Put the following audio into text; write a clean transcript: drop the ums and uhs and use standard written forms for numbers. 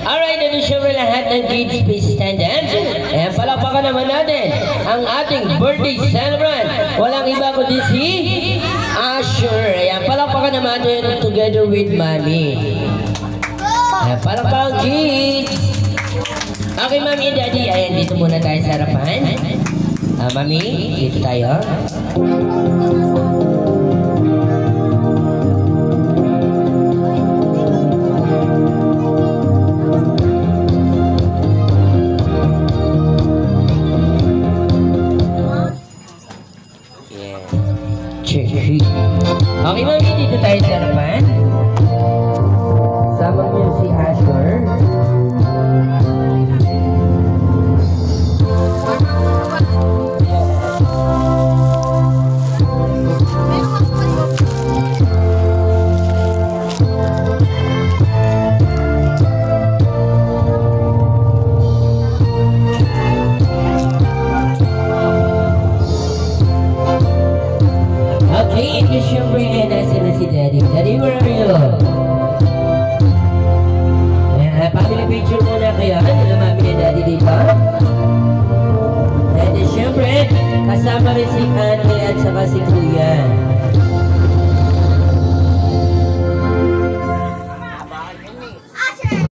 Alright, ito syempre lahat ng kids, please stand up. Ayan, palakpakan naman natin ang ating birthday celebrant. Walang iba kundi si Asher. Ayan, palakpakan naman natin together with Mommy. Ayan, palakpakan kids. Okay, Mommy and Daddy, ayan, dito muna tayo sa harapan. Mommy, dito tayo. Okay, Mami, dito tayo sa harapan. Sama niyo si Asher. Okay, ito syempre nasa na si Daddy. Daddy, where are you? Ayan, family picture muna kayo. Nila Mami and Daddy dito. And syempre, kasama rin si Ate at saka si Kuya.